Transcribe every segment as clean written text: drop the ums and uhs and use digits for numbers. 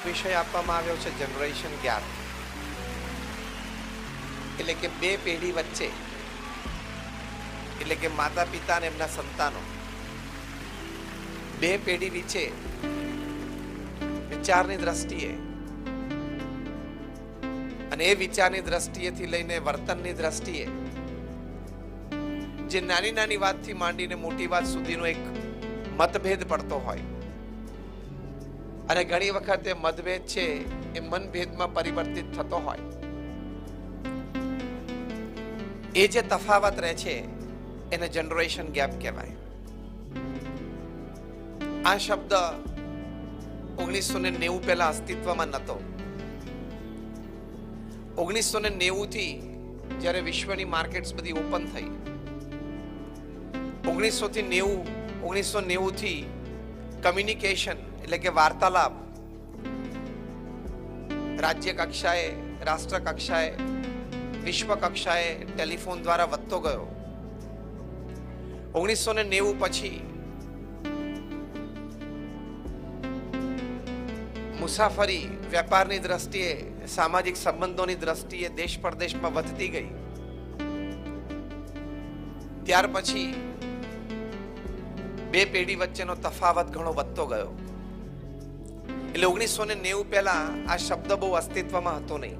વિષય આપવામાં આવ્યો છે જનરેશન ગેપ, એટલે કે બે પેઢી વચ્ચે, એટલે કે માતા પિતા અને એમના સંતાનો, બે પેઢી વચ્ચે વિચારની દ્રષ્ટિએ અને એ વિચારની દ્રષ્ટિએથી લઈને વર્તનની દ્રષ્ટિએ જે નાની નાની વાતથી માંડીને મોટી વાત સુધીનો એક મતભેદ પડતો હોય, અને ઘણી વખત એ મતભેદ છે એ મનભેદમાં પરિવર્તિત થતો હોય, એ જે તફાવત રહે છે એને જનરેશન ગેપ કહેવાય. આ શબ્દ 1990 પહેલા અસ્તિત્વમાં નહોતો. 1990 થી જ્યારે વિશ્વની માર્કેટ્સ બધી ઓપન થઈ, 1990 થી કમ્યુનિકેશન એટલે કે વાર્તાલાપ રાજ્ય કક્ષાએ, રાષ્ટ્ર કક્ષાએ, વિશ્વ કક્ષાએ ટેલિફોન દ્વારા વધતો ગયો. 1990 પછી મુસાફરી વેપારની દ્રષ્ટિએ, સામાજિક સંબંધોની દ્રષ્ટિએ દેશ પરદેશમાં વધતી ગઈ. ત્યાર પછી બે પેઢી વચ્ચેનો તફાવત ઘણો વધતો ગયો. એટલે 1990 પહેલા આ શબ્દ બહુ અસ્તિત્વમાં હતો નહીં.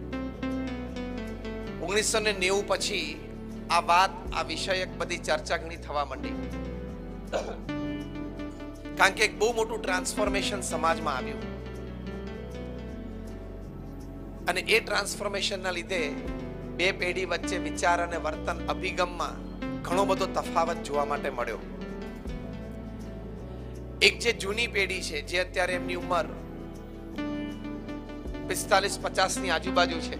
1990 પછી આ વાત, આ વિષયક બધી ચર્ચા ઘણી થવા માંડી, કારણ કે એક બહુ મોટું ટ્રાન્સફોર્મેશન સમાજમાં આવ્યું, અને એ ટ્રાન્સફોર્મેશનના લીધે બે પેઢી વચ્ચે વિચાર અને વર્તન અભિગમમાં ઘણો બધો તફાવત જોવા માટે મળ્યો. એક જે જૂની પેઢી છે, જે અત્યારે એમની ઉંમર 45-50 ની આજુબાજુ છે,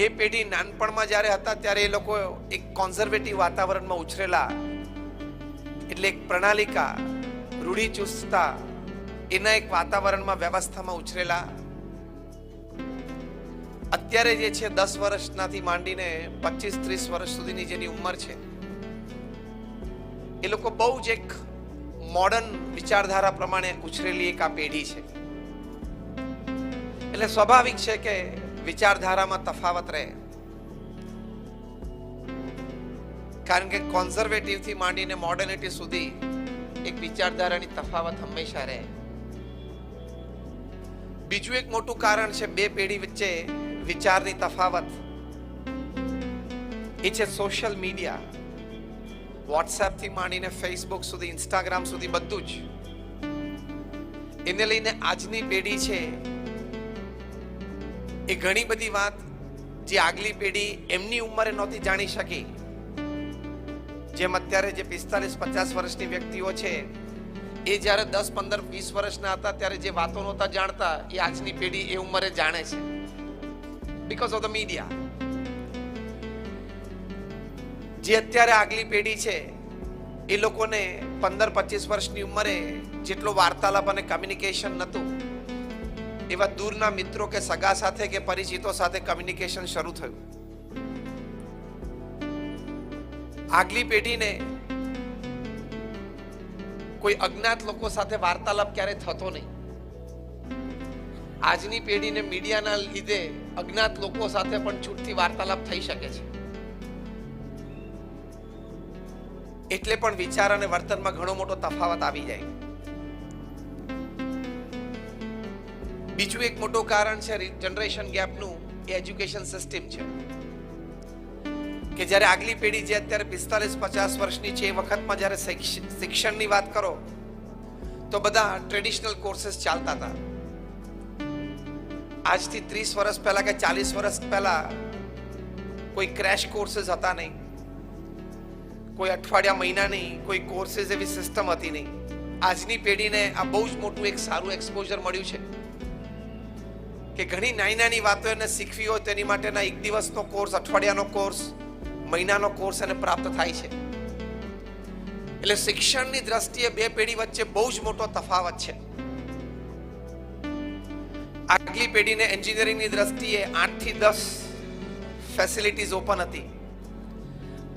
એ પેઢી નાનપણમાં જ્યારે હતા ત્યારે એ લોકો એક કોન્ઝર્વેટિવ વાતાવરણમાં ઉછરેલા, એટલે એક પ્રણાલિકા, રૂઢિચુસ્તતા, એના એક વાતાવરણમાં, વ્યવસ્થામાં ઉછરેલા. અત્યારે જે છે 10 વર્ષનાથી માંડીને 25-30 વર્ષ સુધીની જેની ઉંમર છે, એ લોકો બહુ જ એક મોડર્ન વિચારધારા પ્રમાણે ઉછરેલી એક આ પેઢી છે. એટલે સ્વાભાવિક છે કે વિચારધારામાં તફાવત રહે, કારણ કે કોન્ઝર્વેટિવ થી માંડીને મોડર્નિટી સુધી એક વિચારધારાની તફાવત હંમેશા રહે. બીજું એક મોટું કારણ છે બે પેઢી વચ્ચે વિચારની તફાવત, એ છે સોશિયલ મીડિયા. વોટ્સએપ થી માંડીને ફેસબુક સુધી, ઇન્સ્ટાગ્રામ સુધી બધું જ. એને લઈને આજની પેઢી છે એ ઘણી બધી વાત જે આગલી પેઢી એમની ઉંમરે નહોતી જાણી શકી, જેમ અત્યારે જે 45-50 વર્ષની વ્યક્તિઓ છે એ જ્યારે 10-15-20 વર્ષના હતા ત્યારે જે વાતો નહોતા જાણતા, એ આજની પેઢી એ ઉંમરે જાણે છે, બીકોઝ ઓફ ધ મીડિયા. જે અત્યારે આગલી પેઢી છે એ લોકોને 15-25 વર્ષની ઉંમરે જેટલો વાર્તાલાપ અને કમ્યુનિકેશન નહોતું, એવા દૂરના મિત્રો કે સગા સાથે કે પરિચિતો સાથે કમ્યુનિકેશન શરૂ થયું. આગલી પેઢીને કોઈ અજ્ઞાત લોકો સાથે વાર્તાલાપ ક્યારે થતો નહીં. આજની પેઢીને મીડિયાના લીધે અજ્ઞાત લોકો સાથે પણ છૂટથી વાર્તાલાપ થઈ શકે છે. એટલે પણ વિચાર અને વર્તનમાં ઘણો મોટો તફાવત આવી જાય. બીજું એક મોટું કારણ છે જનરેશન ગેપનું, એ એજ્યુકેશન સિસ્ટમ છે. કે જ્યારે આગલી પેઢી જે અત્યારે 45-50 વર્ષની છે, એ વખતમાં જ્યારે શિક્ષણની વાત કરો તો બધા ટ્રેડિશનલ કોર્सेस ચાલતા હતા. આજથી 30 વર્ષ પહેલા કે 40 વર્ષ પહેલા કોઈ ક્રેશ કોર્सेस હતા નહીં, કોઈ અઠવાડિયા મહિનાની કોઈ કોર્सेस એવી સિસ્ટમ હતી નહીં. આજની પેઢીને આ બહુ જ મોટું એક સારું એક્સપોઝર મળ્યું છે કે ઘણી નાની નાની વાતો એને શીખવી હોય તેની માટેના એક દિવસનો કોર્સ, અઠવાડિયાનો કોર્સ, મહિનાનો કોર્સ એને પ્રાપ્ત થાય છે. એટલે શિક્ષણની દ્રષ્ટિએ બે પેઢી વચ્ચે બહુ જ મોટો તફાવત છે. આગલી પેઢીને એન્જિનિયરિંગની દ્રષ્ટિએ 8 થી 10 ફેસિલિટીઝ ઓપન હતી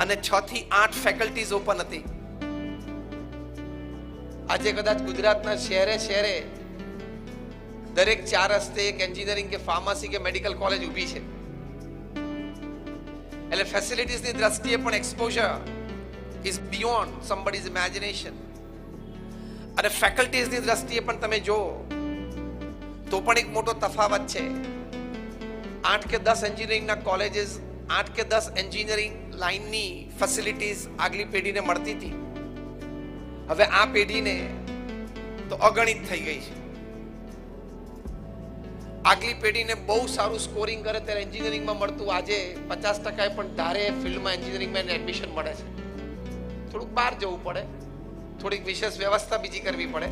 અને 6 થી 8 ફેકલ્ટીઝ ઓપન હતી. આજે કદાચ ગુજરાતના શહેરે શહેરે દરેક 4 રસ્તે એક એન્જિનિયરિંગ કે ફાર્મસી કે મેડિકલ કોલેજ ઊભી છે. એટલે ફેસિલિટીઝની દ્રષ્ટિએ પણ exposure is beyond somebody's imagination. અને ફેકલ્ટીઝની દ્રષ્ટિએ પણ તમે જો તો પણ એક મોટો તફાવત છે. 8 કે 10 એન્જિનિયરિંગના કોલેજીસ, 8 કે 10 એન્જિનિયરિંગ લાઇનની ફેસિલિટીઝ આગલી પેઢીને મળતી હતી. હવે આ પેઢીને તો અગણિત થઈ ગઈ છે. આગલી પેઢીને બહુ સારું સ્કોરિંગ કરે ત્યારે એન્જિનિયરિંગમાં મળતું આજે 50% પણ ધારે ફિલ્ડમાં એન્જિનિયરિંગમાં એડમિશન મળે છે. થોડુંક બહાર જવું પડે, થોડીક વિશેષ વ્યવસ્થા બીજી કરવી પડે,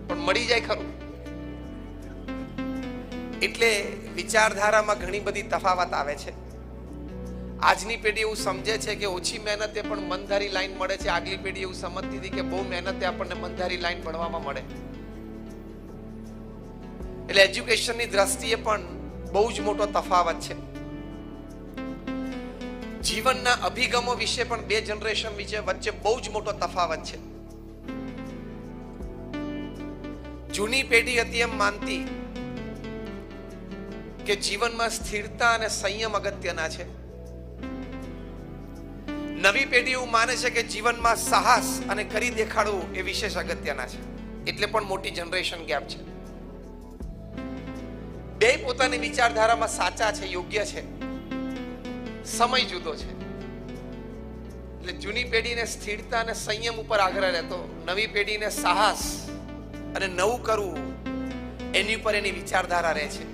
પણ મળી જાય ખરું. એટલે વિચારધારામાં ઘણી બધી તફાવત આવે છે. આજની પેઢી એવું સમજે છે કે ઓછી મહેનતે પણ મનધારી લાઈન મળે છે. આગલી પેઢી એવું સમજતી હતી કે બહુ મહેનતે આપણને મનધારી લાઈન ભણવામાં મળે. એટલે એજ્યુકેશનની દ્રષ્ટિએ પણ બહુ જ મોટો તફાવત છે. જીવનના અભિગમો વિશે પણ બે જનરેશન વચ્ચે બહુ જ મોટો તફાવત છે. જૂની પેઢી હતી એમ માનતી કે જીવનમાં સ્થિરતા અને સંયમ અગત્યના છે. નવી પેઢી એવું માને છે કે જીવનમાં સાહસ અને કરી દેખાડવું એ વિશેષ અગત્યના છે. એટલે પણ મોટી જનરેશન ગેપ છે. બે પોતાની વિચારધારામાં સાચા છે, યોગ્ય છે, સમય જુદો છે. એટલે જૂની પેઢીને સ્થિરતા અને સંયમ ઉપર આગ્રહ રહેતો, નવી પેઢીને સાહસ અને નવું કરવું એની ઉપર એની વિચારધારા રહે છે.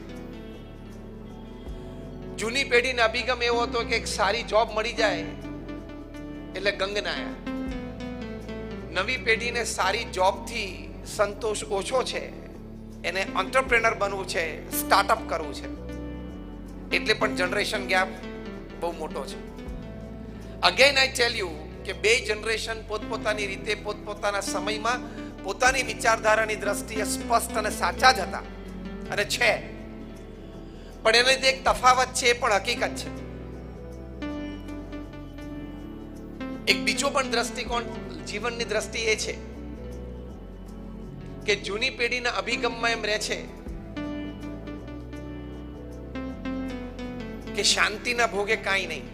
જૂની પેઢીનો અભિગમ એવો હતો કે એક સારી જોબ મળી જાય એટલે ગંગનાયા. નવી પેઢીને સારી જોબથી સંતોષ ઓછો છે, એને એન્ટરપ્રેનર બનવું છે, સ્ટાર્ટઅપ કરવું છે. એટલે પણ જનરેશન ગેપ બહુ મોટો છે. અગેન આઈ ટેલ યુ કે બે જનરેશન પોતપોતાની રીતે પોતપોતાના સમયમાં પોતાની વિચારધારાની દ્રષ્ટિએ સ્પષ્ટ અને સાચા જ હતા અને છે. પણ એને લીધે એક તફાવત છે, એ પણ હકીકત છે. એક બીજો પણ દ્રષ્ટિકોણ જીવનની દ્રષ્ટિ એ છે કે જૂની પેઢીના અભિગમમાં એમ રહે છે કે શાંતિના ભોગે કાંઈ નહીં,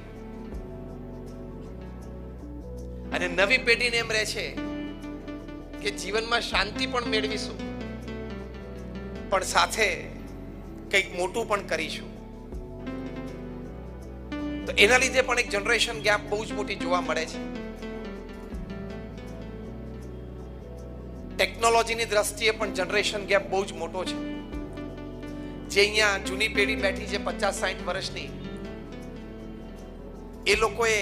અને નવી પેઢીને એમ રહે છે કે જીવનમાં શાંતિ પણ મેળવીશું પણ સાથે કંઈક મોટું પણ કરીશું. તો એના લીધે પણ એક જનરેશન ગેપ બહુ જ મોટી જોવા મળે છે. ટેકનોલોજીની દ્રષ્ટિએ પણ જનરેશન ગેપ બહુ જ મોટો છે. જે અહીંયા જૂની પેઢી બેઠી છે 50-60 વર્ષની, એ લોકોએ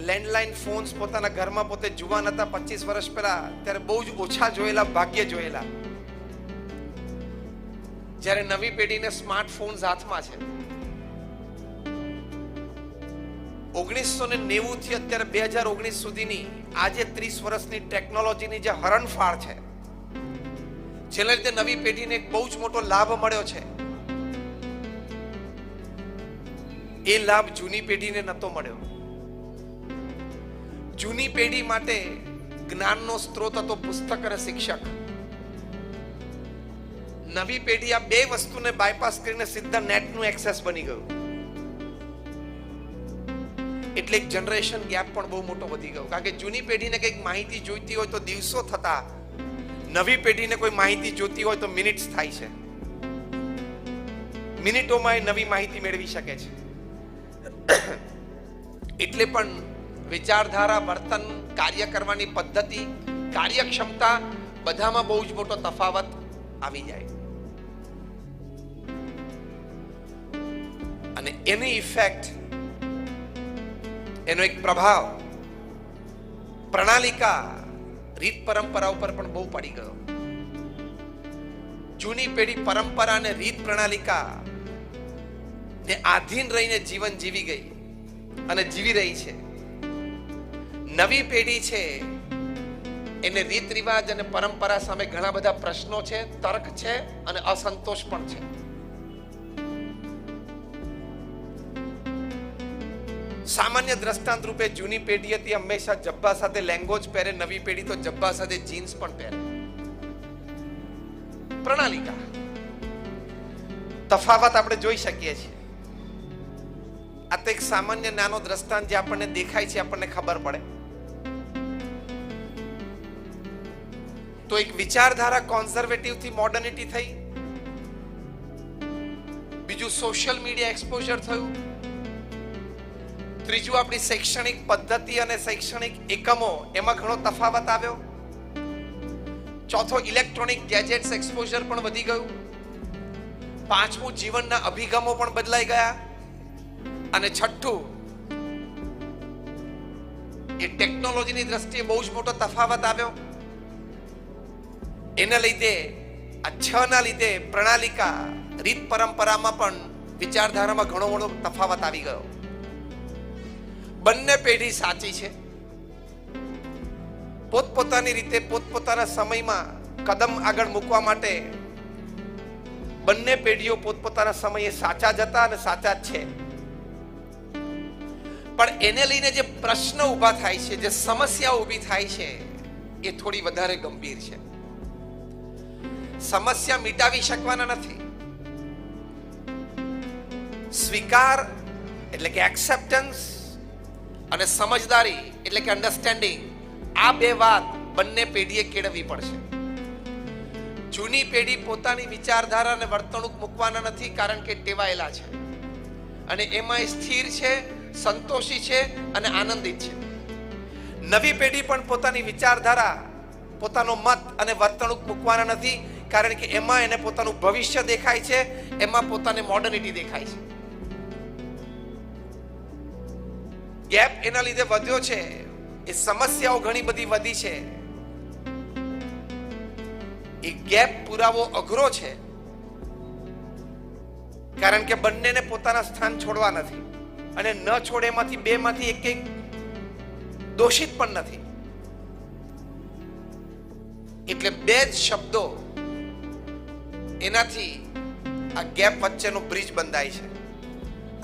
લેન્ડલાઇન ફોન્સ પોતાના ઘરમાં પોતે જુવાન હતા 25 વર્ષ પહેલા ત્યારે બહુ જ ઓછા જોયેલા, ભાગ્ય જોયેલા. જ્યારે નવી પેઢીને સ્માર્ટફોન્સ હાથમાં છે. 1990 થી અત્યારે 2019 સુધીની આજે 30 વર્ષની ટેકનોલોજીની જે હરણફાળ છે, જેના લીધે નવી પેઢીને એક બહુ જ મોટો લાભ મળ્યો છે, એ લાભ જૂની પેઢીને નતો મળ્યો. જૂની પેઢી માટે જ્ઞાનનો સ્ત્રોત હતો પુસ્તક અને શિક્ષક. નવી પેઢી આ બે વસ્તુને બાયપાસ કરીને સીધા નેટનું એક્સેસ બની ગયું. એટલે એક જનરેશન ગેપ પણ બહુ મોટો વધી ગયો. કારણ કે જૂની પેઢીને કંઈક માહિતી જોઈતી હોય તો દિવસો થતા, નવી પેઢીને કોઈ માહિતી જોઈતી હોય તો મિનિટ્સ થાય છે. મિનિટોમાં એ નવી માહિતી મેળવી શકે છે. એટલે પણ વિચારધારા, વર્તન, કાર્ય કરવાની પદ્ધતિ, કાર્યક્ષમતા બધામાં બહુ જ મોટો તફાવત આવી જાય. અને એની ઇફેક્ટ, એનો એક પ્રભાવ પ્રણાલિકા, રીત પરંપરા ઉપર પણ બહુ પડી ગયો. જૂની પેઢી પરંપરા અને રીત પ્રણાલિકા ને આધીન રહીને જીવન જીવી ગઈ અને જીવી રહી છે. નવી પેઢી છે એને રીત રિવાજ અને પરંપરા સામે ઘણા બધા પ્રશ્નો છે, તર્ક છે અને અસંતોષ પણ છે. સામાન્ય દ્રષ્ટાંત રૂપે જૂની પેઢી હતી હંમેશા જબ્બા સાથે લેંગો જ પહેરે, નવી પેઢી તો જબ્બા સાથે જીન્સ પણ પહેરે. પ્રણાલિકા તફાવત આપણે જોઈ શકીએ છીએ. આ તો એક સામાન્ય નાનો દ્રષ્ટાંત જે આપણને દેખાય છે, આપણને ખબર પડે. તો એક વિચારધારા કોન્ઝર્વેટિવ થી મોડર્નિટી થઈ, બીજું સોશિયલ મીડિયા એક્સપોઝર થયું, ત્રીજું આપણી શૈક્ષણિક પદ્ધતિ અને શૈક્ષણિક એકમો એમાં ઘણો તફાવત આવ્યો, ચોથો ઇલેક્ટ્રોનિક ગેજેટ્સ એક્સપોઝર પણ વધી ગયું, પાંચમું જીવનના અભિગમો પણ બદલાઈ ગયા, અને છઠ્ઠું એ ટેકનોલોજીની દ્રષ્ટિએ બહુ જ મોટો તફાવત આવ્યો. એના લીધે આ 6 ના લીધે પ્રણાલિકા રીત પરંપરામાં પણ વિચારધારામાં ઘણો મોટો તફાવત આવી ગયો. બંને પેઢી સાચી છે, પોતપોતાની રીતે પોતપોતાના સમયમાં કદમ આગળ મૂકવા માટે બંને પેઢીઓ પોતપોતાના સમયે સાચા જ હતા અને સાચા જ છે. પણ એને લઈને જે પ્રશ્ન ઊભા થાય છે, જે સમસ્યા ઊભી થાય છે, એ થોડી વધારે ગંભીર છે. સમસ્યા મિટાવી શકવાના નથી. સ્વીકાર એટલે કે એક્સેપ્ટન્સ અને સમજદારી એટલે કે અન્ડરસ્ટેન્ડિંગ, આ બે વાત બંને પેઢીએ કેળવવી પડશે. જૂની પેઢી પોતાની વિચારધારા અને વર્તણૂક મૂકવાના નથી, કારણ કે ટેવાયેલા છે અને એમાં સ્થિર છે, સંતોષી છે અને આનંદિત છે. નવી પેઢી પણ પોતાની વિચારધારા, પોતાનો મત અને વર્તણૂક મૂકવાના નથી, કારણ કે એમાં એને પોતાનું ભવિષ્ય દેખાય છે, એમાં પોતાને મોડર્નિટી દેખાય છે. ગેપ એના લીધે વધ્યો છે, એ સમસ્યાઓ ઘણી બધી વધી છે. એ ગેપ પુરાવો અઘરો છે, કારણ કે બંનેને પોતાના સ્થાન છોડવા નથી, અને ન છોડે એમાંથી બે માંથી એક દોષિત પણ નથી. એટલે બે જ શબ્દો, એનાથી આ ગેપ વચ્ચેનો બ્રિજ બંધાય છે,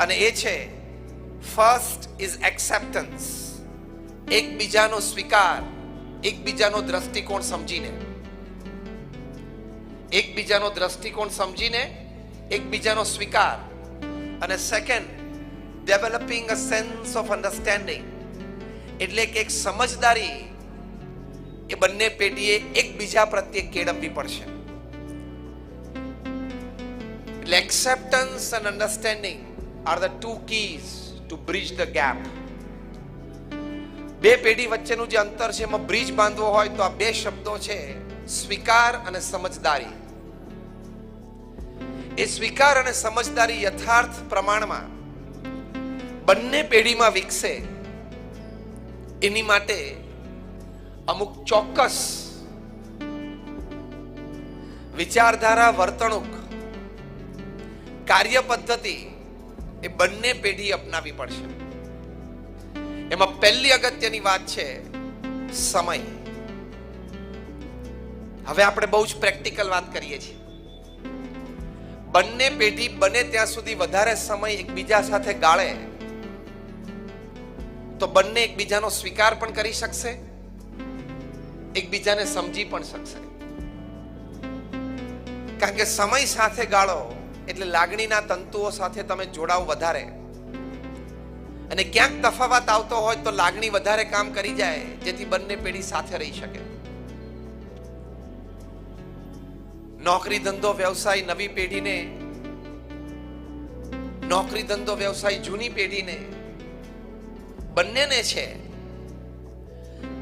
અને એ છે ફર્સ્ટ ઇઝ એક્સેપ્ટન્સ. એકબીજાનો સ્વીકાર, એકબીજાનો દ્રષ્ટિકોણ સમજીને, એકબીજાનો દ્રષ્ટિકોણ સમજીને એકબીજાનો સ્વીકાર. અને second, developing a sense of understanding, એટલે કે એક સમજદારી એ બંને પેઢીએ એકબીજા પ્રત્યે કેળવવી પડશે. એટલે એક્સેપ્ટન્સ અને understanding are the two keys to bridge the gap. બે પેઢી વચ્ચેનું જે અંતર છે, એમાં બ્રિજ બાંધવો હોય તો આ બે શબ્દો છે, સ્વીકાર અને સમજદારી. એ સ્વીકાર અને સમજદારી યથાર્થ પ્રમાણમાં બંને પેઢીમાં વિકસે, એની માટે અમુક ચોક્કસ વિચારધારા, વર્તણૂક, કાર્ય પદ્ધતિ એ બંને પેઢી અપનાવી પડશે. એમાં પહેલી અગત્યની વાત છે સમય. હવે આપણે બહુ જ પ્રેક્ટિકલ વાત કરીએ છીએ. બંને પેઢી બને ત્યાં સુધી વધારે સમય એકબીજા સાથે ગાળે તો બંને એકબીજાનો સ્વીકાર પણ કરી શકશે, એકબીજાને સમજી પણ શકશે. કારણ કે સમય સાથે ગાળો એટલે લાગણીના તંતુઓ સાથે તમે જોડાવ વધારે, અને ક્યાંક તફાવત આવતો હોય તો લાગણી વધારે કામ કરી જાય, જેથી બંને પેઢી સાથે રહી શકે. નોકરી ધંધો વ્યવસાય નવી પેઢીને, નોકરી ધંધો વ્યવસાય જૂની પેઢીને, બંનેને છે.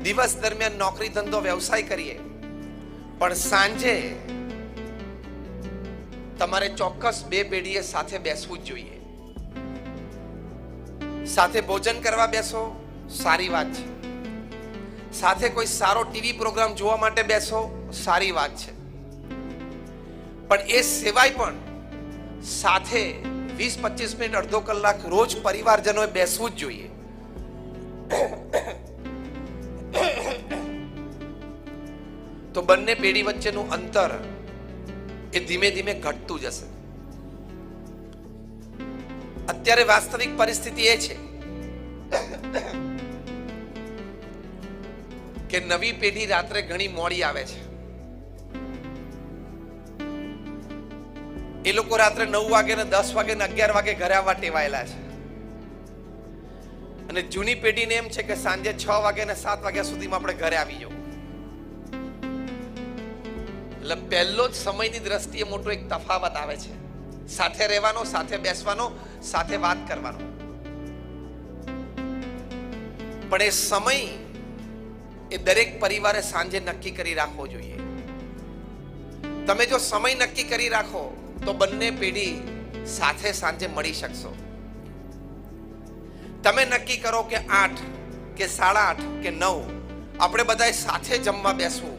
દિવસ દરમિયાન નોકરી ધંધો વ્યવસાય કરીએ, પણ સાંજે તમારે ચોક્કસ બે પેઢીએ સાથે બેસવું જ જોઈએ. સાથે ભોજન કરવા બેસો, સારી વાત છે. સાથે કોઈ સારો ટીવી પ્રોગ્રામ જોવા માટે બેસો, સારી વાત છે. પણ એ સિવાય પણ સાથે 20-25 મિનિટ, અડધો કલાક રોજ પરિવારજનોએ બેસવું જ જોઈએ. તો બંને પેઢી વચ્ચેનું અંતર એ ધીમે ધીમે ઘટતું જશે. અત્યારે વાસ્તવિક પરિસ્થિતિ એ છે કે નવી પેઢી રાત્રે ઘણી મોડી આવે છે. એ લોકો રાત્રે 9 વાગે ને 10 વાગે ને 11 વાગે ઘરે આવવા ટેવાયેલા છે. અને જૂની પેઢીને એમ છે કે સાંજે 6 વાગે ને 7 વાગ્યા સુધીમાં આપણે ઘરે આવી જવું. એટલે પહેલો જ સમયની દ્રષ્ટિએ મોટો એક તફાવત આવે છે. સાથે રહેવાનો, સાથે બેસવાનો, સાથે વાત કરવાનો. પણ એ સમય એ દરેક પરિવારે સાંજે નક્કી કરી રાખવો જોઈએ. તમે જો સમય નક્કી કરી રાખો તો બંને પેઢી સાથે સાંજે મળી શકશો. તમે નક્કી કરો કે 8 કે 8:30 કે 9 આપણે બધાએ સાથે જમવા બેસવું.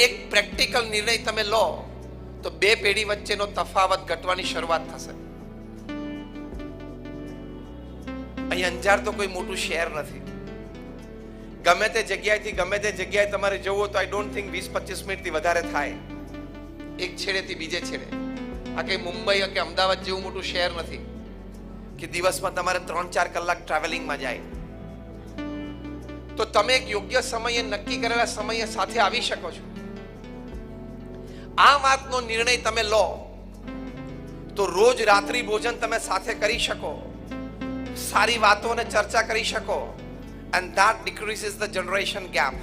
એક પ્રેક્ટિકલ નિર્ણય તમે લો તો બે પેઢી વચ્ચેનો તફાવત ઘટવાની શરૂઆત થશે. અહીં અંજાર તો કોઈ મોટું શહેર નથી. ગમે તે જગ્યાએથી ગમે તે જગ્યાએ તમારે જવું હોય તો આઈ ડોન્ટ થિંક 20-25 મિનિટથી વધારે થાય એક છેડેથી બીજે છેડે. આ કઈ મુંબઈ કે અમદાવાદ જેવું મોટું શહેર નથી કે દિવસમાં તમારે 3-4 કલાક ટ્રાવેલિંગમાં જાય. તો તમે એક યોગ્ય સમયે નક્કી કરેલા સમયે સાથે આવી શકો છો. આ વાતનો નિર્ણય તમે લો તો રોજ રાત્રિ ભોજન તમે સાથે કરી શકો, સારી વાતો અને ચર્ચા કરી શકો, and that decreases the generation gap.